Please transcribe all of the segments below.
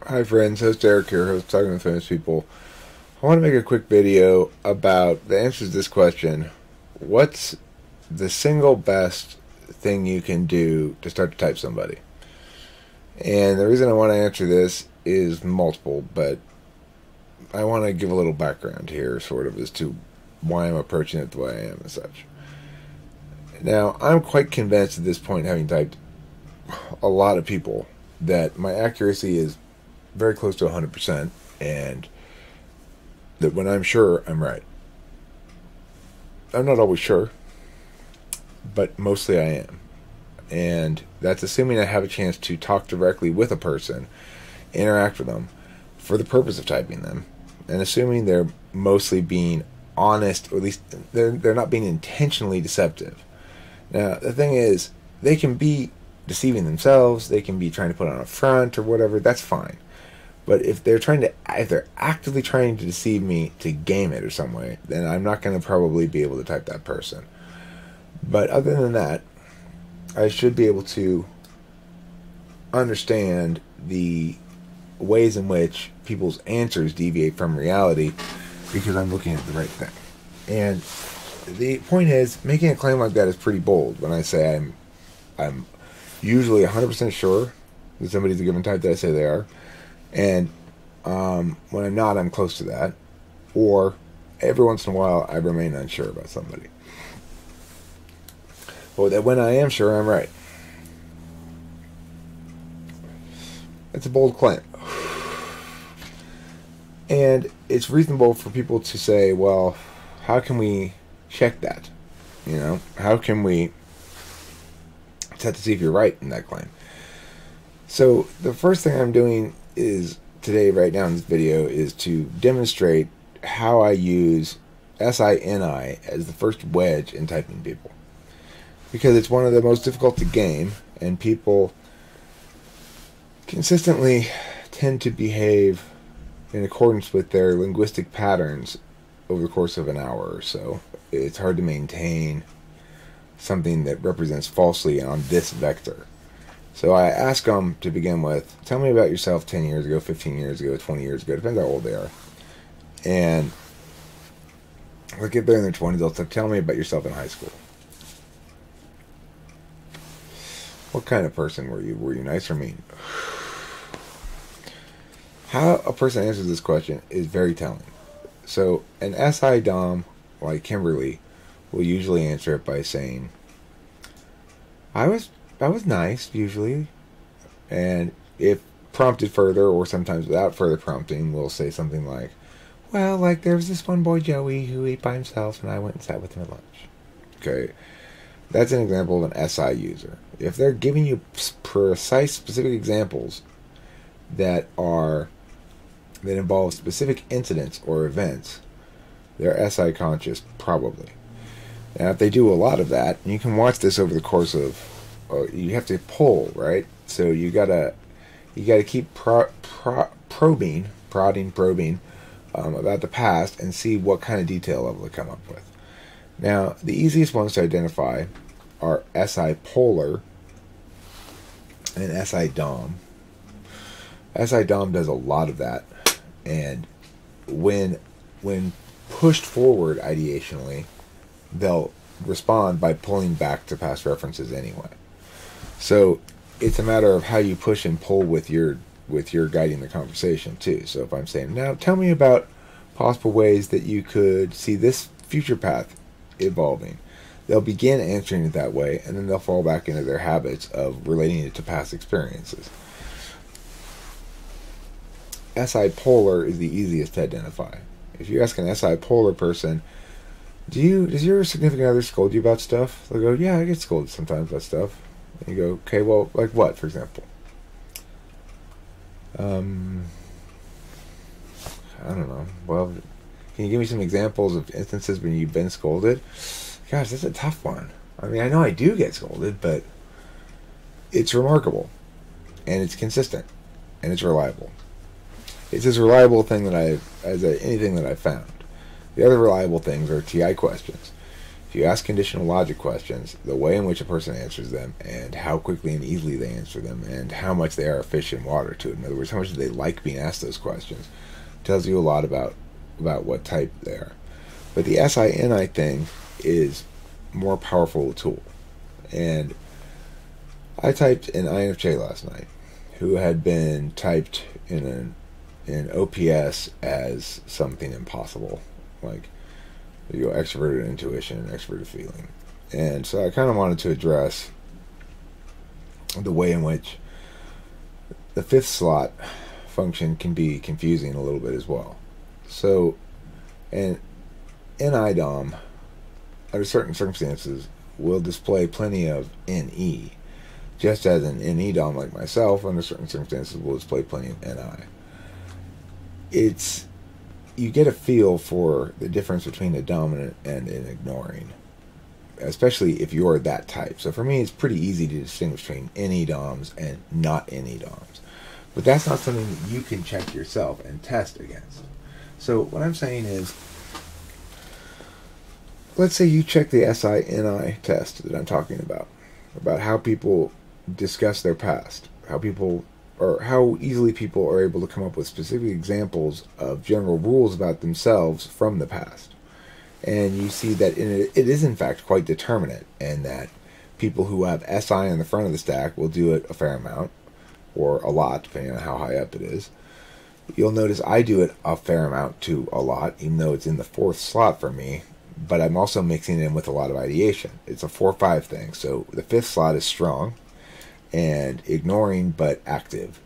Hi friends, host Eric here, host Talking with Famous People. I want to make a quick video about the answer to this question. What's the single best thing you can do to start to type somebody? And the reason I want to answer this is multiple, but I want to give a little background here, sort of, as to why I'm approaching it the way I am and such. Now, I'm quite convinced at this point, having typed a lot of people, that my accuracy is very close to 100%, and that when I'm sure, I'm right. I'm not always sure, but mostly I am. And that's assuming I have a chance to talk directly with a person, interact with them for the purpose of typing them, and assuming they're mostly being honest, or at least they're not being intentionally deceptive. Now, the thing is, they can be deceiving themselves, they can be trying to put on a front or whatever, that's fine. But if they're actively trying to deceive me to game it or some way, then I'm not going to probably be able to type that person. But other than that, I should be able to understand the ways in which people's answers deviate from reality, because I'm looking at the right thing. And the point is, making a claim like that is pretty bold. When I say I'm usually 100% sure that somebody's a given type that I say they are, and when I'm not, I'm close to that. Or every once in a while, I remain unsure about somebody. But that when I am sure, I'm right. It's a bold claim. And it's reasonable for people to say, well, how can we check that? You know, how can we test to see if you're right in that claim? So the first thing I'm doing is today, right now in this video, is to demonstrate how I use SINI as the first wedge in typing people, because it's one of the most difficult to game, and people consistently tend to behave in accordance with their linguistic patterns over the course of an hour or so. It's hard to maintain something that represents falsely on this vector. So I ask them to begin with, tell me about yourself 10 years ago, 15 years ago, 20 years ago, depends how old they are. And like if they're in their 20s, they'll say, tell me about yourself in high school. What kind of person were you? Were you nice or mean? How a person answers this question is very telling. So an SI Dom, like Kimberly, will usually answer it by saying, I was nice, usually. And if prompted further, or sometimes without further prompting, we'll say something like, well, like there was this one boy, Joey, who ate by himself, and I went and sat with him at lunch. Okay, that's an example of an SI user. If they're giving you precise, specific examples that involve specific incidents or events, they're SI conscious, probably. Now, if they do a lot of that, and you can watch this over the course of, you have to pull, right? So you gotta keep probing about the past and see what kind of detail level they come up with. Now, the easiest ones to identify are SI polar and SI dom. SI dom does a lot of that, and when pushed forward ideationally, they'll respond by pulling back to past references anyway. So it's a matter of how you push and pull with your guiding the conversation too. So if I'm saying, now tell me about possible ways that you could see this future path evolving, they'll begin answering it that way, and then they'll fall back into their habits of relating it to past experiences. SI polar is the easiest to identify. If you ask an SI polar person, does your significant other scold you about stuff? They'll go, yeah, I get scolded sometimes about stuff. And you go, okay, well, like what, for example? I don't know. Well, can you give me some examples of instances when you've been scolded? Gosh, that's a tough one. I mean, I know I do get scolded, but it's remarkable, and it's consistent, and it's reliable. It's as reliable a thing as anything that I've found. The other reliable things are TI questions. If you ask conditional logic questions, the way in which a person answers them, and how quickly and easily they answer them, and how much they are a fish in water to it, in other words, how much do they like being asked those questions, tells you a lot about what type they are. But the SI-NI thing is more powerful tool. And I typed an INFJ last night who had been typed in OPS as something impossible, like extroverted intuition and extroverted feeling. And so I kind of wanted to address the way in which the fifth slot function can be confusing a little bit as well. So, an NI-DOM, under certain circumstances, will display plenty of NE, just as an NE-DOM like myself, under certain circumstances, will display plenty of NI. You get a feel for the difference between a dominant and an ignoring, especially if you're that type. So for me, it's pretty easy to distinguish between NE-DOMs and not NE-DOMs. But that's not something that you can check yourself and test against. So what I'm saying is, let's say you check the SI-NI test that I'm talking about how people discuss their past, how easily people are able to come up with specific examples of general rules about themselves from the past. And you see that it is in fact quite determinate, and that people who have SI on the front of the stack will do it a fair amount, or a lot, depending on how high up it is. You'll notice I do it a fair amount to a lot, even though it's in the fourth slot for me, but I'm also mixing it in with a lot of ideation. It's a 4-5 thing, so the fifth slot is strong and ignoring but active.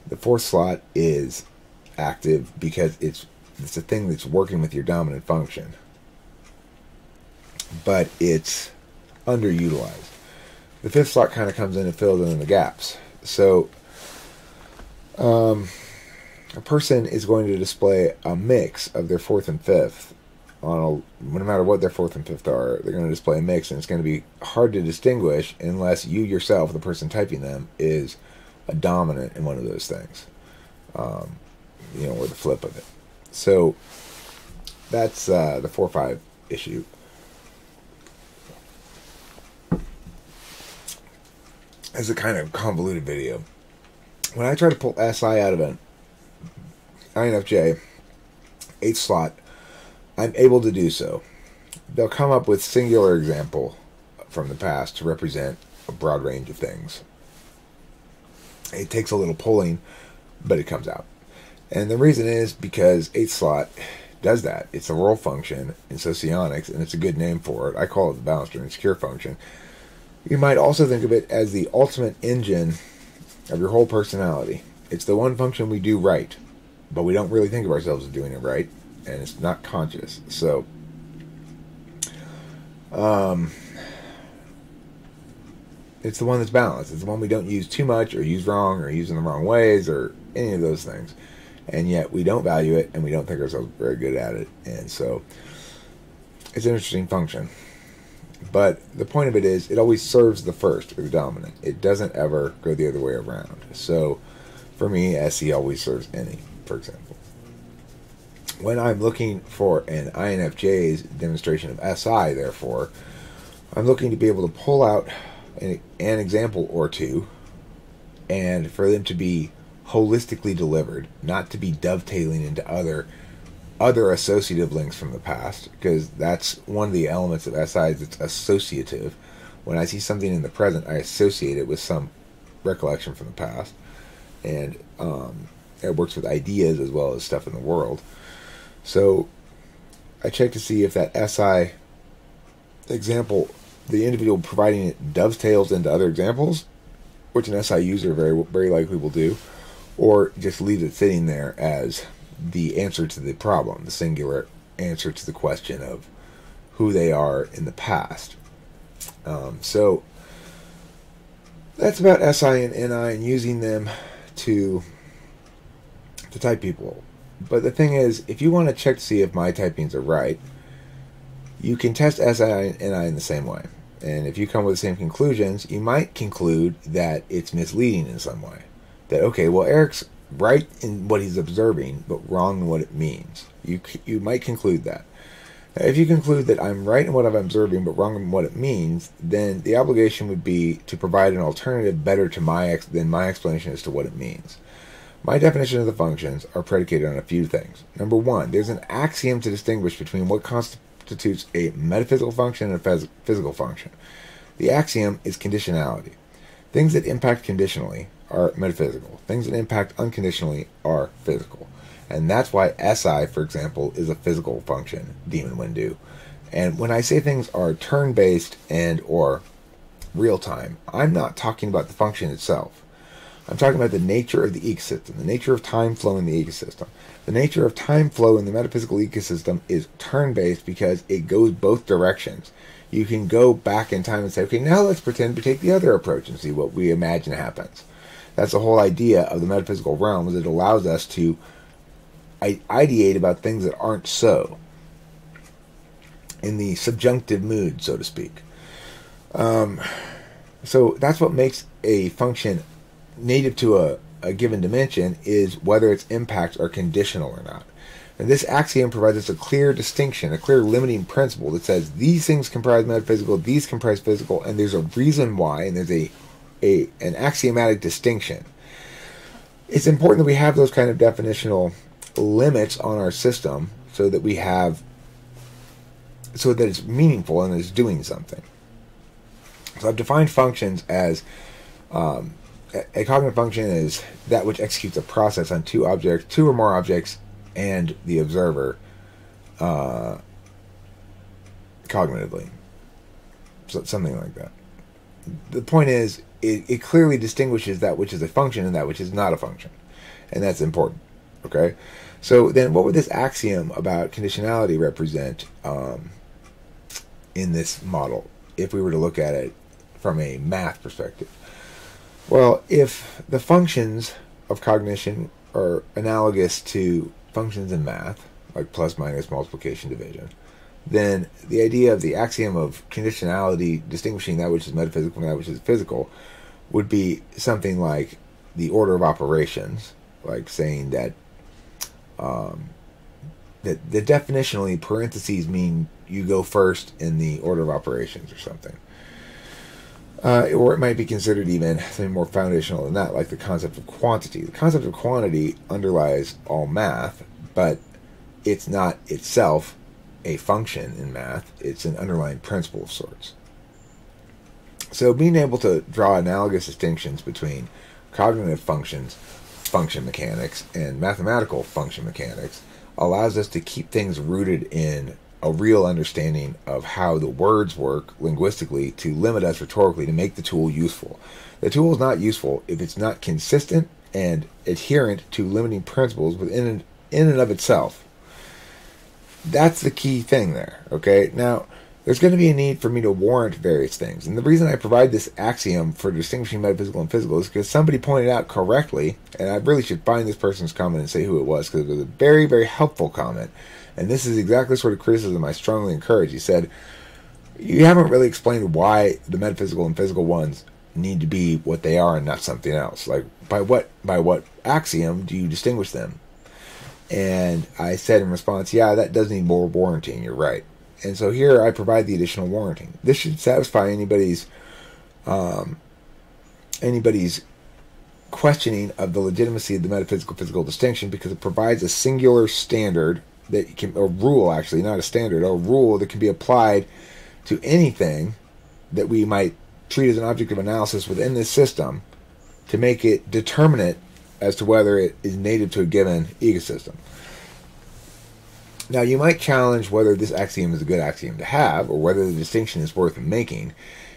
The fourth slot is active because it's a thing that's working with your dominant function, but it's underutilized. The fifth slot kind of comes in and fills in the gaps. So a person is going to display a mix of their fourth and fifth no matter what their fourth and fifth are. They're going to display a mix, and it's going to be hard to distinguish unless you yourself, the person typing them, is a dominant in one of those things, or the flip of it. So that's the 4-5 issue. It's a kind of convoluted video. When I try to pull SI out of an INFJ 8th slot, I'm able to do so. They'll come up with singular example from the past to represent a broad range of things. It takes a little pulling, but it comes out. And the reason is because 8th slot does that. It's a role function in socionics, and it's a good name for it. I call it the balanced or insecure function. You might also think of it as the ultimate engine of your whole personality. It's the one function we do right, but we don't really think of ourselves as doing it right, and it's not conscious. So, it's the one that's balanced. It's the one we don't use too much, or use wrong, or use in the wrong ways, or any of those things. And yet we don't value it, and we don't think ourselves very good at it. And so it's an interesting function. But the point of it is, it always serves the first, or the dominant. It doesn't ever go the other way around. So for me, SE always serves NE, for example. When I'm looking for an INFJ's demonstration of SI, therefore, I'm looking to be able to pull out an example or two, and for them to be holistically delivered, not to be dovetailing into other associative links from the past, because that's one of the elements of SI, is it's associative. When I see something in the present, I associate it with some recollection from the past, and it works with ideas as well as stuff in the world. So I check to see if that SI example, the individual providing it, dovetails into other examples, which an SI user very, very likely will do, or just leaves it sitting there as the answer to the problem, the singular answer to the question of who they are in the past. So that's about SI and NI and using them to type people. But the thing is, if you want to check to see if my typings are right, you can test SI and NI in the same way. And if you come with the same conclusions, you might conclude that it's misleading in some way. That, okay, well, Eric's right in what he's observing, but wrong in what it means. You might conclude that. If you conclude that I'm right in what I'm observing but wrong in what it means, then the obligation would be to provide an alternative better to than my explanation as to what it means. My definition of the functions are predicated on a few things. Number one, there's an axiom to distinguish between what constitutes a metaphysical function and a physical function. The axiom is conditionality. Things that impact conditionally are metaphysical. Things that impact unconditionally are physical. And that's why SI, for example, is a physical function, Demon Windu. And when I say things are turn-based and or real-time, I'm not talking about the function itself. I'm talking about the nature of the ecosystem, the nature of time flow in the ecosystem. The nature of time flow in the metaphysical ecosystem is turn-based because it goes both directions. You can go back in time and say, okay, now let's pretend to take the other approach and see what we imagine happens. That's the whole idea of the metaphysical realm, is it allows us to ideate about things that aren't so, in the subjunctive mood, so to speak. So that's what makes a function native to a given dimension, is whether its impacts are conditional or not. And this axiom provides us a clear distinction, a clear limiting principle that says these things comprise metaphysical, these comprise physical, and there's a reason why, and there's an axiomatic distinction. It's important that we have those kind of definitional limits on our system so that it's meaningful and it's doing something. So I've defined functions as a cognitive function is that which executes a process on two or more objects and the observer cognitively. So something like that. The point is, it clearly distinguishes that which is a function and that which is not a function. And that's important. Okay? So then what would this axiom about conditionality represent in this model, if we were to look at it from a math perspective? Well, if the functions of cognition are analogous to functions in math, like plus, minus, multiplication, division, then the idea of the axiom of conditionality distinguishing that which is metaphysical from that which is physical would be something like the order of operations, like saying that that definitionally parentheses mean you go first in the order of operations or something. Or it might be considered even something more foundational than that, like the concept of quantity. The concept of quantity underlies all math, but it's not itself a function in math. It's an underlying principle of sorts. So being able to draw analogous distinctions between cognitive functions, function mechanics, and mathematical function mechanics allows us to keep things rooted in a real understanding of how the words work linguistically to limit us rhetorically to make the tool useful. The tool is not useful if it's not consistent and adherent to limiting principles in and of itself. That's the key thing there, okay? Now, there's going to be a need for me to warrant various things. And the reason I provide this axiom for distinguishing metaphysical and physical is because somebody pointed out correctly, and I really should find this person's comment and say who it was, because it was a very, very helpful comment. And this is exactly the sort of criticism I strongly encourage. He said, you haven't really explained why the metaphysical and physical ones need to be what they are and not something else. Like, by what axiom do you distinguish them? And I said in response, yeah, that does need more warranting, you're right. And so here I provide the additional warranting. This should satisfy anybody's questioning of the legitimacy of the metaphysical-physical distinction, because it provides a singular standard that can, a rule actually, not a standard, a rule that can be applied to anything that we might treat as an object of analysis within this system to make it determinate as to whether it is native to a given ecosystem. Now, you might challenge whether this axiom is a good axiom to have, or whether the distinction is worth making,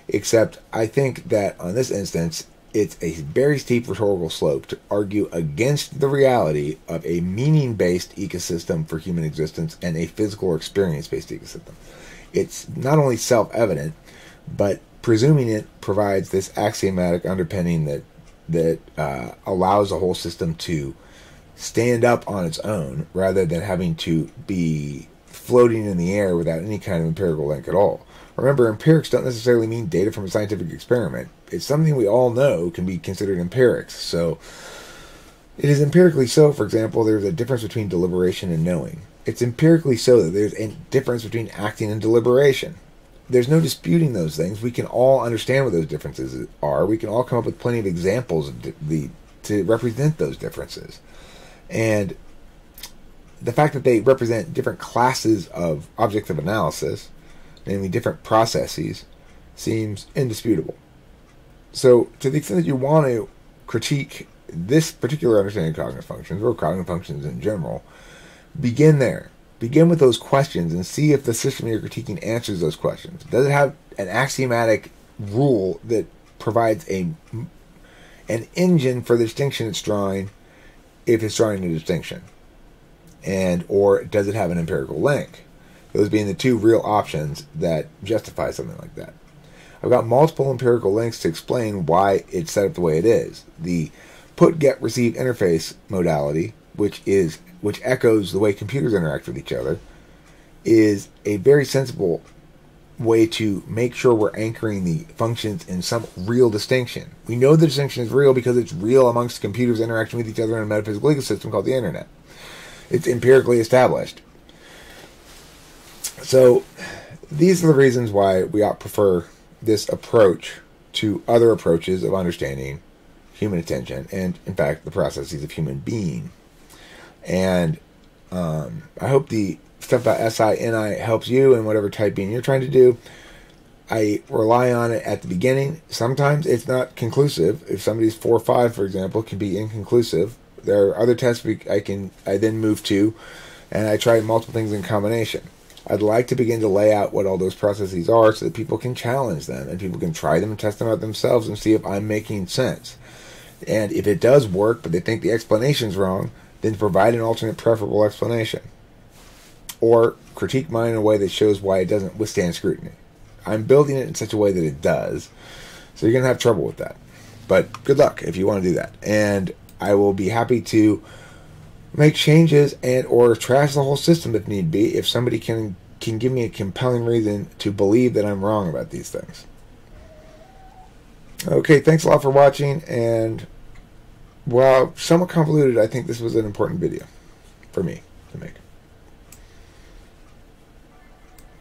except I think that on this instance, it's a very steep rhetorical slope to argue against the reality of a meaning-based ecosystem for human existence and a physical or experience-based ecosystem. It's not only self-evident, but presuming it provides this axiomatic underpinning that allows a whole system to stand up on its own rather than having to be floating in the air without any kind of empirical link at all. Remember, empirics don't necessarily mean data from a scientific experiment. It's something we all know can be considered empirics. So it is empirically so, for example, there's a difference between deliberation and knowing. It's empirically so that there's a difference between acting and deliberation. There's no disputing those things. We can all understand what those differences are. We can all come up with plenty of examples to represent those differences. And the fact that they represent different classes of objects of analysis, namely different processes, seems indisputable. So, to the extent that you want to critique this particular understanding of cognitive functions, or cognitive functions in general, begin there. Begin with those questions and see if the system you're critiquing answers those questions. Does it have an axiomatic rule that provides an engine for the distinction it's drawing, if it's drawing a distinction? And or does it have an empirical link? Those being the two real options that justify something like that. I've got multiple empirical links to explain why it's set up the way it is. The put, get, receive interface modality, which echoes the way computers interact with each other, is a very sensible way to make sure we're anchoring the functions in some real distinction. We know the distinction is real because it's real amongst computers interacting with each other in a metaphysical ecosystem called the internet. It's empirically established. So these are the reasons why we ought to prefer this approach to other approaches of understanding human attention and, in fact, the processes of human being. And I hope the stuff about SI-NI helps you in whatever typing you're trying to do. I rely on it at the beginning. Sometimes it's not conclusive. If somebody's 4-5, for example, it can be inconclusive. There are other tests I then move to, and I try multiple things in combination. I'd like to begin to lay out what all those processes are so that people can challenge them and people can try them and test them out themselves and see if I'm making sense. And if it does work, but they think the explanation's wrong, then provide an alternate preferable explanation. Or critique mine in a way that shows why it doesn't withstand scrutiny. I'm building it in such a way that it does, so you're going to have trouble with that. But good luck if you want to do that. And I will be happy to make changes and or trash the whole system if need be, if somebody can give me a compelling reason to believe that I'm wrong about these things. Okay, thanks a lot for watching, and while somewhat convoluted, I think this was an important video for me to make.